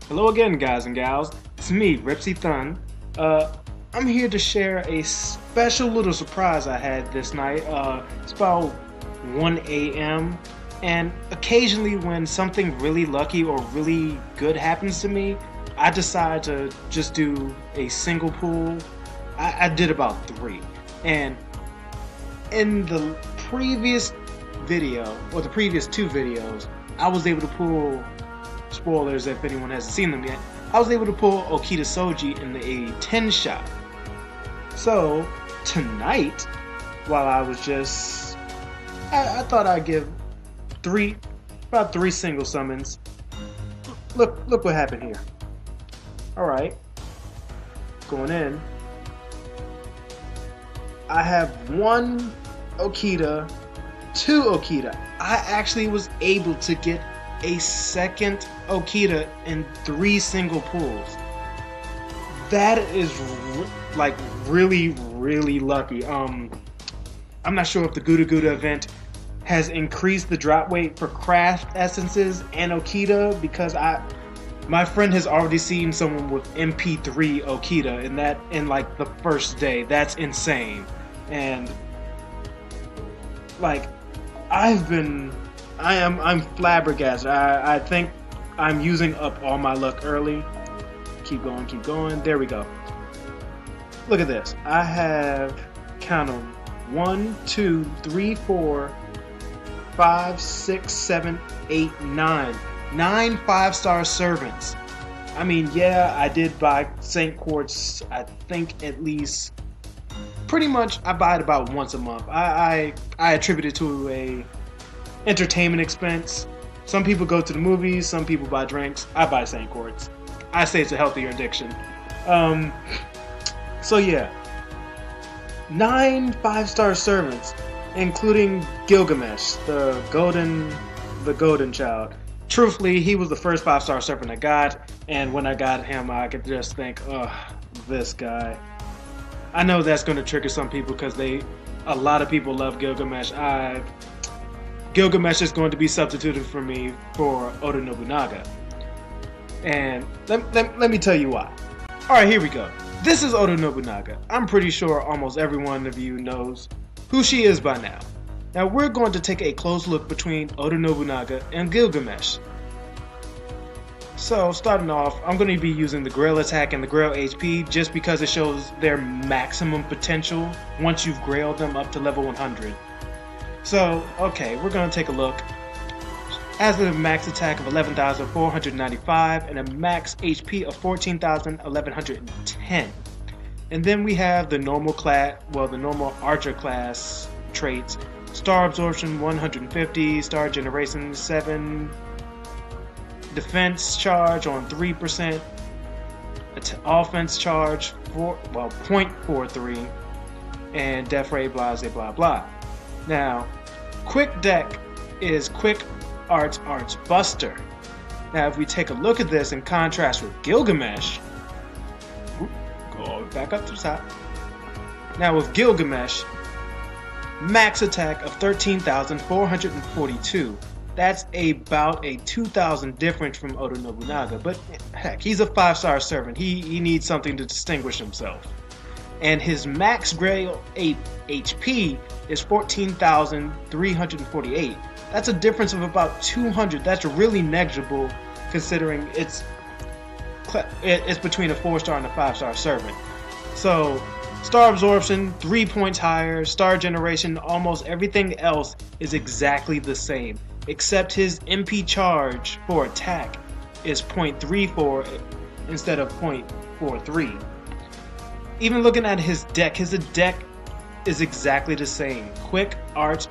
Hello again, guys and gals. It's me, Ripsy Thun. I'm here to share a special little surprise I had this night. It's about 1 a.m. And occasionally, when something really lucky or really good happens to me, I decide to just do a single pull. I did about three. And in the previous video, or the previous two videos, I was able to pull, spoilers if anyone hasn't seen them yet, I was able to pull Okita Soji in a 10 shot. So tonight, while I was just, I thought I'd give about three single summons. Look what happened here. Alright, going in, I have one Okita, two Okita. I actually was able to get a second Okita in three single pulls. That is like really lucky. I'm not sure if the Gouda Gouda event has increased the drop weight for craft essences and Okita, because my friend has already seen someone with MP3 Okita, and that in like the first day. That's insane. And like I'm flabbergasted. I think I'm using up all my luck early. Keep going. There we go. Look at this. I have, count them, 1, 2, 3, 4, 5, 6, 7, 8, 9. 9 5-star servants. I mean, yeah, I did buy Saint Quartz, I think at least, pretty much I buy it about once a month. I attribute it to a entertainment expense. Some people go to the movies, some people buy drinks. I buy Saint Quartz. I say it's a healthier addiction. So yeah, 9 5-star servants, including Gilgamesh, the golden child. Truthfully, he was the first 5-star servant I got, and when I got him, I could just think, ugh, this guy. I know that's going to trigger some people because a lot of people love Gilgamesh. Gilgamesh is going to be substituted for me for Oda Nobunaga. And let me tell you why. Alright, here we go. This is Oda Nobunaga. I'm pretty sure almost every one of you knows who she is by now. Now we're going to take a close look between Oda Nobunaga and Gilgamesh. So starting off, I'm going to be using the Grail attack and the Grail HP just because it shows their maximum potential once you've grailed them up to level 100. So, okay, we're going to take a look. Has a max attack of 11,495 and a max HP of 14,1110. And then we have the normal archer class traits. Star Absorption 150, Star Generation 7, Defense Charge on 3%, Offense Charge 0.43, and Death Ray blah blah. Now, Quick Deck is Quick Arts Buster. Now if we take a look at this in contrast with Gilgamesh, go back up to the top. Now with Gilgamesh, max attack of 13,442. That's about a 2,000 difference from Oda Nobunaga, but heck, he's a 5-star servant. He needs something to distinguish himself. And his max Grail HP is 14,348. That's a difference of about 200. That's really negligible considering it's between a 4-star and a 5-star servant. So Star Absorption 3 points higher, Star Generation, almost everything else is exactly the same, except his MP charge for attack is 0.34 instead of 0.43. Even looking at his deck is exactly the same. Quick Arch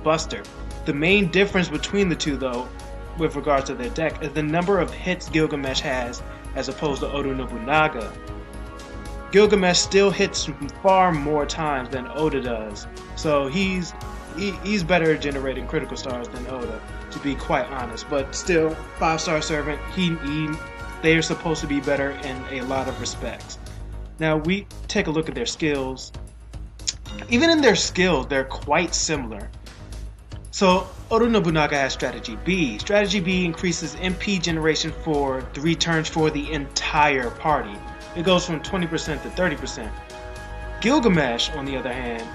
Buster. The main difference between the two, though, with regards to their deck, is the number of hits Gilgamesh has as opposed to Oda Nobunaga. Gilgamesh still hits far more times than Oda does, so he's better at generating critical stars than Oda, to be quite honest. But still, 5-star servant, they're supposed to be better in a lot of respects. Now we take a look at their skills. Even in their skills, they're quite similar. So Oda Nobunaga has Strategy B. Strategy B increases MP generation for 3 turns for the entire party. It goes from 20% to 30%. Gilgamesh, on the other hand,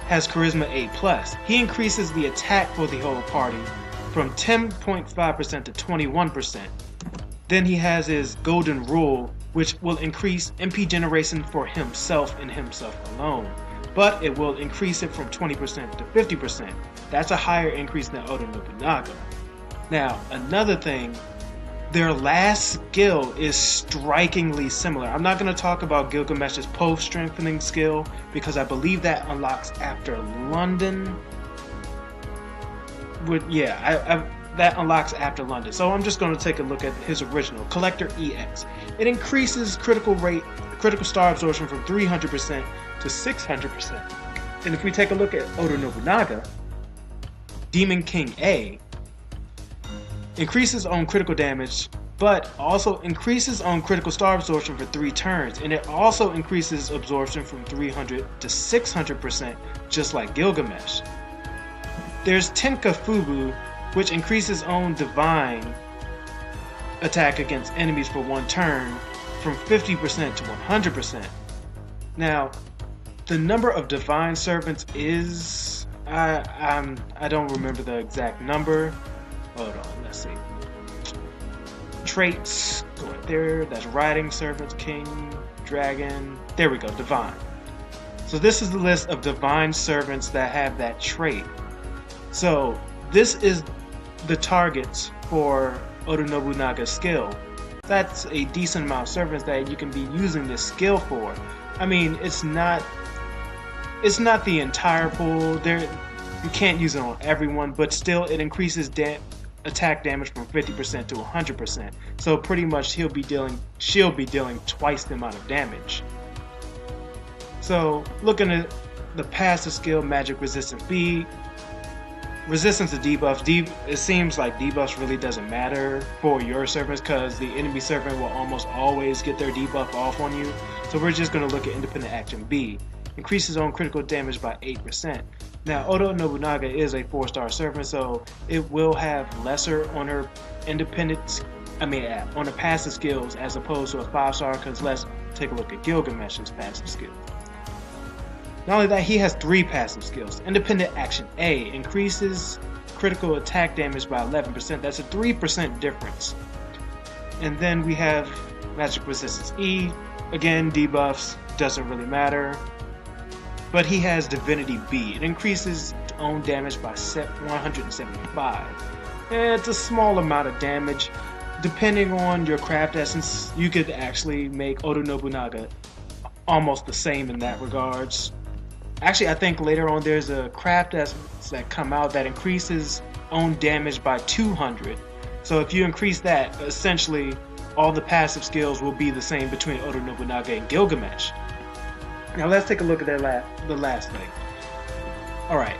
has Charisma A+. He increases the attack for the whole party from 10.5% to 21%. Then he has his Golden Rule, which will increase MP generation for himself and himself alone. But it will increase it from 20% to 50%. That's a higher increase than Oda Nobunaga. Now, another thing, their last skill is strikingly similar. I'm not going to talk about Gilgamesh's post-strengthening skill because I believe that unlocks after London. That unlocks after London. So I'm just going to take a look at his original, Collector EX. It increases critical star absorption from 300% to 600%. And if we take a look at Oda Nobunaga, Demon King A increases on critical damage, but also increases on critical star absorption for 3 turns, and it also increases absorption from 300 to 600%, just like Gilgamesh. There's Tenkafubu, which increases on divine attack against enemies for 1 turn from 50% to 100%. Now, the number of divine servants is I don't remember the exact number. Hold on, let's see. Traits, go right there. That's riding servants, king, dragon. There we go, divine. So this is the list of divine servants that have that trait. So this is the targets for Oda Nobunaga's skill. That's a decent amount of servants that you can be using this skill for. I mean, it's not the entire pool. You can't use it on everyone, but still it increases attack damage from 50% to 100%. So pretty much she'll be dealing twice the amount of damage. So looking at the passive skill, Magic Resistance B, resistance to debuffs. It seems like debuffs really doesn't matter for your servants because the enemy servant will almost always get their debuff off on you. So we're just going to look at Independent Action B. Increases on critical damage by 8%. Now, Oda Nobunaga is a 4-star servant, so it will have lesser on her on her passive skills as opposed to a 5-star, because let's take a look at Gilgamesh's passive skills. Not only that, he has 3 passive skills. Independent Action A increases critical attack damage by 11%. That's a 3% difference. And then we have Magic Resistance E. Again, debuffs, doesn't really matter. But he has Divinity B. It increases own damage by 175. It's a small amount of damage. Depending on your craft essence, you could actually make Oda Nobunaga almost the same in that regards. Actually, I think later on there's a craft essence that come out that increases own damage by 200. So if you increase that, essentially all the passive skills will be the same between Oda Nobunaga and Gilgamesh. Now let's take a look at the last thing. Alright.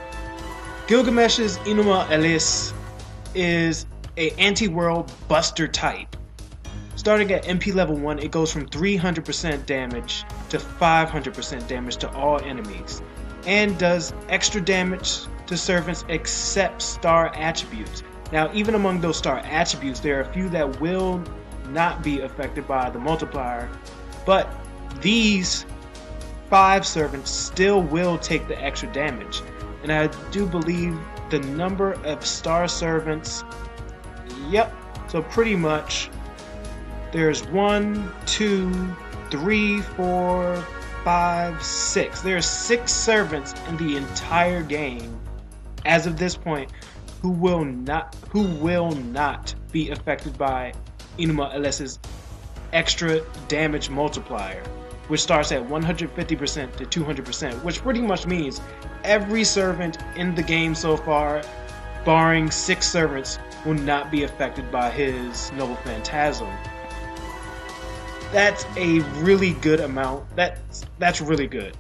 Gilgamesh's Inuma Elish is a anti-world buster type. Starting at MP level 1, it goes from 300% damage to 500% damage to all enemies, and does extra damage to servants except star attributes. Now, even among those star attributes, there are a few that will not be affected by the multiplier, but these 5 servants still will take the extra damage. And I do believe the number of star servants, yep, so pretty much there's 1, 2, 3, 4, 5, 6. There are 6 servants in the entire game as of this point who will not be affected by Inuma Elish's extra damage multiplier, which starts at 150% to 200%, which pretty much means every servant in the game so far, barring 6 servants, will not be affected by his Noble Phantasm. That's a really good amount. That's really good,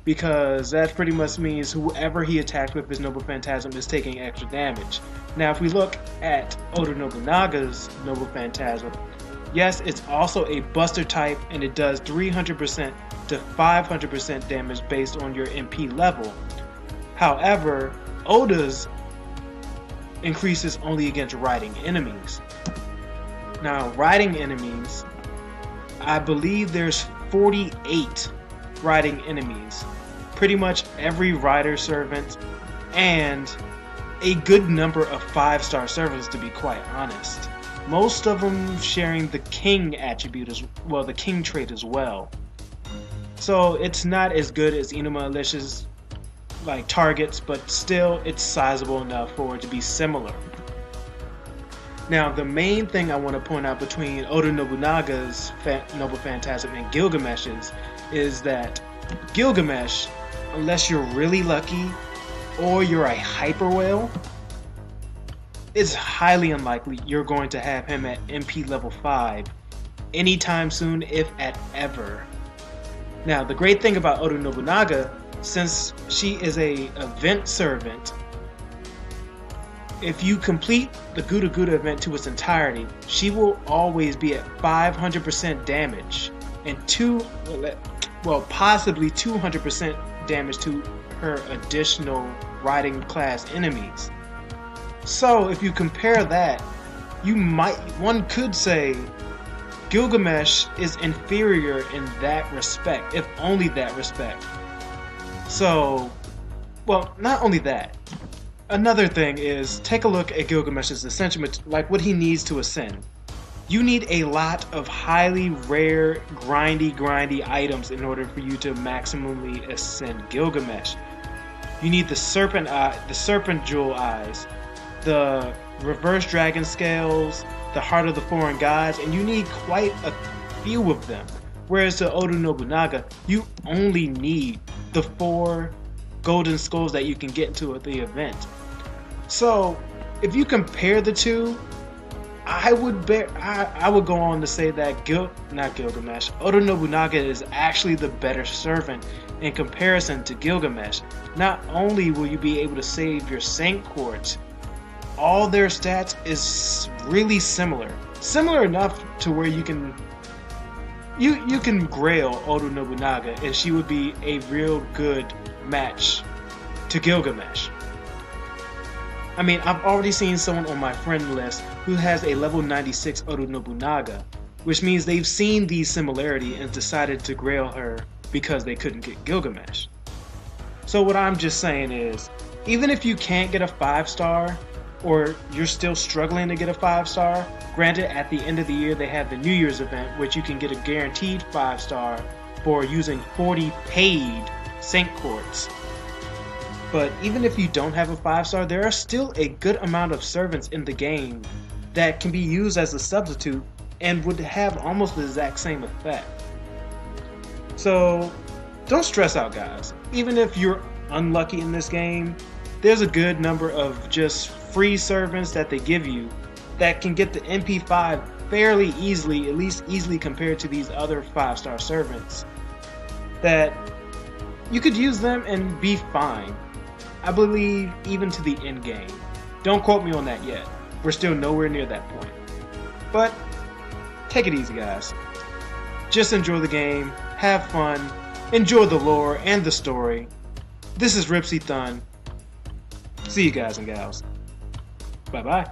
because that pretty much means whoever he attacks with his Noble Phantasm is taking extra damage. Now, if we look at Oda Nobunaga's Noble Phantasm, yes, it's also a buster type, and it does 300% to 500% damage based on your MP level. However, Oda's increases only against riding enemies. Now, riding enemies, I believe there's 48 riding enemies. Pretty much every rider servant and a good number of 5-star servants, to be quite honest. Most of them sharing the king attribute as well, the king trait as well. So it's not as good as Inuma Alicia's targets, but still it's sizable enough for it to be similar. Now, the main thing I want to point out between Oda Nobunaga's Noble Phantasm and Gilgamesh's is that Gilgamesh, unless you're really lucky or you're a hyper whale, it's highly unlikely you're going to have him at MP level 5 anytime soon, if at ever. Now, the great thing about Oda Nobunaga, since she is a event servant, if you complete the Guda Guda event to its entirety, she will always be at 500% damage and possibly 200% damage to her additional riding class enemies. So if you compare that, one could say Gilgamesh is inferior in that respect, if only that respect. So, well, not only that. Another thing is, take a look at Gilgamesh's ascension, like what he needs to ascend. You need a lot of highly rare, grindy items in order for you to maximally ascend Gilgamesh. You need the serpent jewel eyes, the reverse dragon scales, the heart of the foreign gods, and you need quite a few of them. Whereas to Oda Nobunaga, you only need the 4 golden skulls that you can get into the event. So, if you compare the two, I would go on to say that Gilgamesh, Oda Nobunaga is actually the better servant in comparison to Gilgamesh. Not only will you be able to save your Saint Quartz, all their stats is really similar enough to where you can grail Oda Nobunaga, and she would be a real good match to Gilgamesh. I mean, I've already seen someone on my friend list who has a level 96 Oda Nobunaga, which means they've seen these similarities and decided to grail her because they couldn't get Gilgamesh. So what I'm just saying is, even if you can't get a 5-star, or you're still struggling to get a 5-star, granted at the end of the year they have the New Year's event, which you can get a guaranteed 5-star for using 40 paid Saint Quartz. But even if you don't have a 5-star, there are still a good amount of servants in the game that can be used as a substitute and would have almost the exact same effect. So don't stress out, guys. Even if you're unlucky in this game, there's a good number of just free servants that they give you that can get the MP5 fairly easily, at least easily compared to these other 5-star servants, that you could use them and be fine. I believe even to the end game. Don't quote me on that yet. We're still nowhere near that point. But take it easy, guys. Just enjoy the game, have fun, enjoy the lore and the story. This is Ripsy Thun. See you guys and gals. Bye-bye.